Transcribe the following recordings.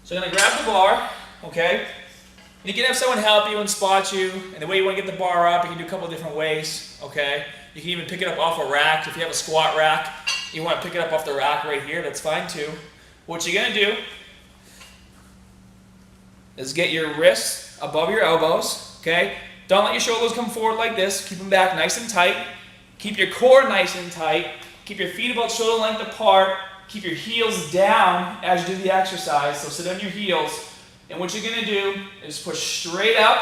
So I'm gonna grab the bar, okay? You can have someone help you and spot you, and the way you want to get the bar up, you can do a couple of different ways, okay? You can even pick it up off a rack. If you have a squat rack, you want to pick it up off the rack right here, that's fine too. What you're gonna do is get your wrists above your elbows, okay? Don't let your shoulders come forward like this. Keep them back nice and tight. Keep your core nice and tight. Keep your feet about shoulder length apart. Keep your heels down as you do the exercise, so sit on your heels. And what you're gonna do is push straight up.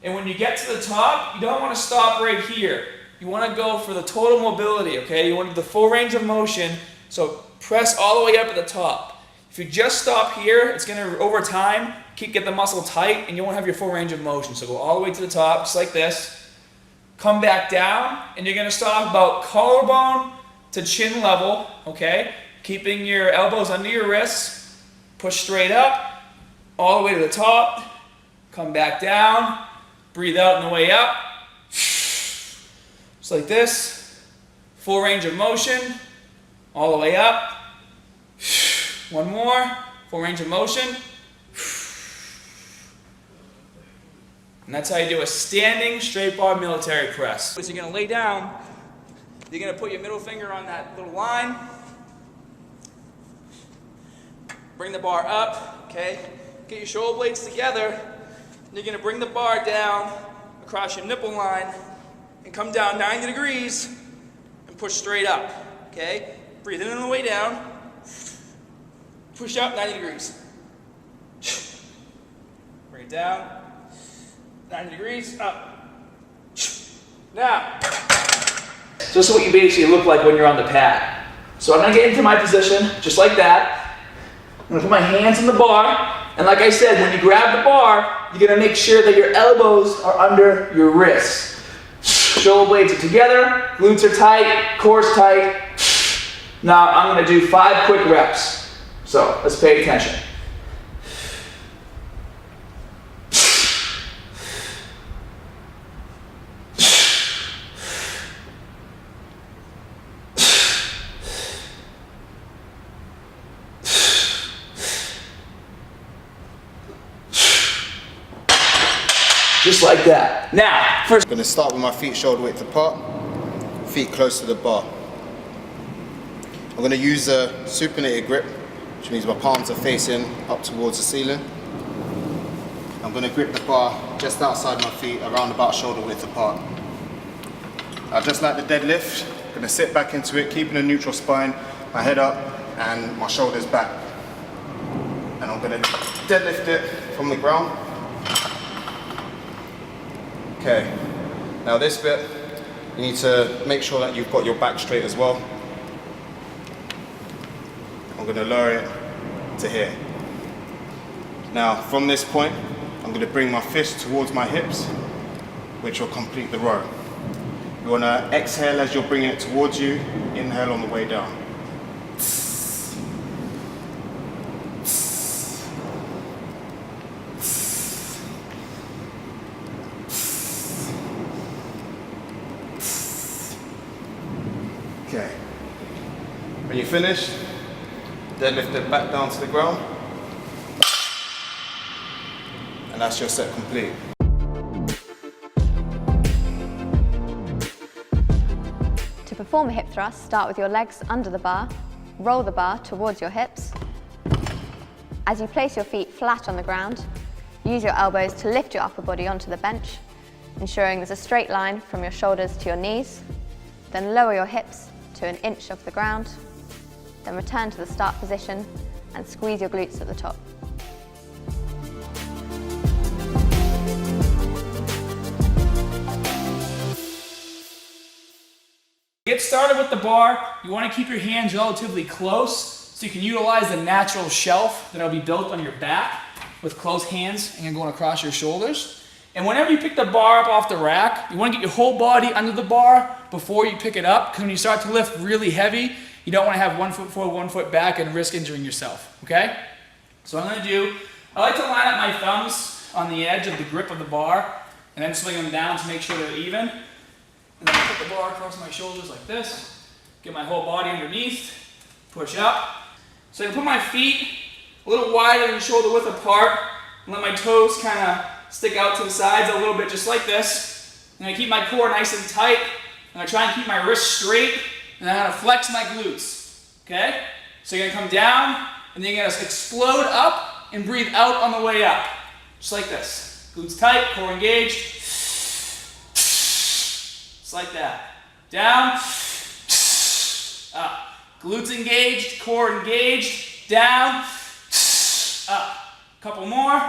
And when you get to the top, you don't wanna stop right here. You wanna go for the total mobility, okay? You want the full range of motion, so press all the way up at the top. If you just stop here, it's gonna, over time, get the muscle tight and you won't have your full range of motion. So go all the way to the top, just like this. Come back down, and you're gonna stop about collarbone to chin level, okay? Keeping your elbows under your wrists. Push straight up, all the way to the top. Come back down, breathe out on the way up. Just like this. Full range of motion, all the way up. One more, full range of motion. And that's how you do a standing straight bar military press. So you're gonna lay down, you're gonna put your middle finger on that little line. Bring the bar up, okay? Get your shoulder blades together. And you're gonna bring the bar down across your nipple line and come down 90 degrees and push straight up, okay? Breathe in on the way down. Push up 90 degrees. Bring it down. 90 degrees, up. Now, so this is what you basically look like when you're on the pad. So I'm gonna get into my position, just like that. I'm gonna put my hands on the bar, and like I said, when you grab the bar, you're gonna make sure that your elbows are under your wrists. Shoulder blades are together, glutes are tight, core's tight. Now I'm gonna do 5 quick reps. So let's pay attention. Just like that. Now, first, I'm going to start with my feet shoulder width apart, feet close to the bar. I'm going to use a supinated grip, which means my palms are facing up towards the ceiling. I'm going to grip the bar just outside my feet, around about shoulder width apart. Just like the deadlift, I'm going to sit back into it, keeping a neutral spine, my head up and my shoulders back. And I'm going to deadlift it from the ground. Okay, now this bit, you need to make sure that you've got your back straight as well. I'm going to lower it to here. Now, from this point, I'm going to bring my fist towards my hips, which will complete the row. You want to exhale as you're bringing it towards you, inhale on the way down. Okay, when you finish, deadlift it back down to the ground, and that's your set complete. To perform a hip thrust, start with your legs under the bar, roll the bar towards your hips. As you place your feet flat on the ground, use your elbows to lift your upper body onto the bench, ensuring there's a straight line from your shoulders to your knees. Then lower your hips to an inch off the ground, then return to the start position and squeeze your glutes at the top. get started with the bar. You want to keep your hands relatively close so you can utilize the natural shelf that will be built on your back with closed hands and going across your shoulders. And whenever you pick the bar up off the rack, you want to get your whole body under the bar before you pick it up, because when you start to lift really heavy, you don't want to have 1 foot forward, 1 foot back and risk injuring yourself, okay? So what I'm going to do, I like to line up my thumbs on the edge of the grip of the bar and then swing them down to make sure they're even. And then I put the bar across my shoulders like this, get my whole body underneath, push up. So I can put my feet a little wider than shoulder width apart. And let my toes kind of stick out to the sides a little bit, just like this. I'm gonna keep my core nice and tight. I'm gonna try and keep my wrists straight, and I'm gonna flex my glutes, okay? So you're gonna come down, and then you're gonna explode up and breathe out on the way up. Just like this. Glutes tight, core engaged. Just like that. Down, up. Glutes engaged, core engaged, down, up. Couple more,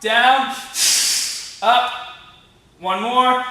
down, up. One more.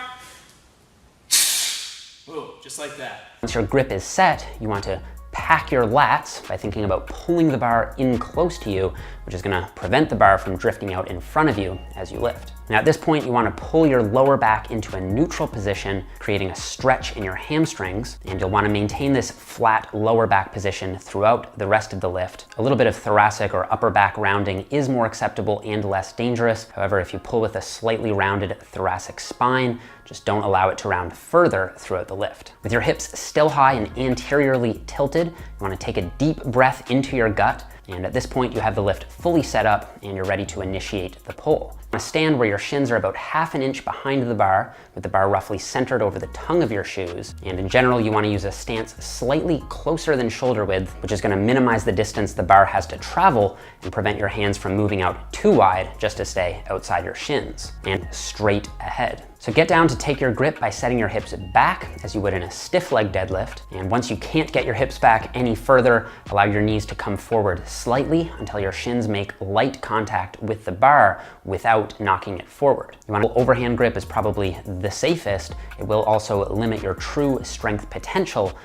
Ooh, just like that. Once your grip is set, you want to pack your lats by thinking about pulling the bar in close to you, which is gonna prevent the bar from drifting out in front of you as you lift. Now at this point, you wanna pull your lower back into a neutral position, creating a stretch in your hamstrings, and you'll wanna maintain this flat lower back position throughout the rest of the lift. A little bit of thoracic or upper back rounding is more acceptable and less dangerous. However, if you pull with a slightly rounded thoracic spine, just don't allow it to round further throughout the lift. With your hips still high and anteriorly tilted, you wanna take a deep breath into your gut, and at this point you have the lift fully set up and you're ready to initiate the pull. You wanna stand where your shins are about 1/2 inch behind the bar, with the bar roughly centered over the tongue of your shoes. And in general, you wanna use a stance slightly closer than shoulder width, which is gonna minimize the distance the bar has to travel and prevent your hands from moving out too wide just to stay outside your shins and straight ahead. So get down to take your grip by setting your hips back as you would in a stiff leg deadlift. And once you can't get your hips back any further, allow your knees to come forward slightly until your shins make light contact with the bar without knocking it forward. You want an overhand grip is probably the safest. It will also limit your true strength potential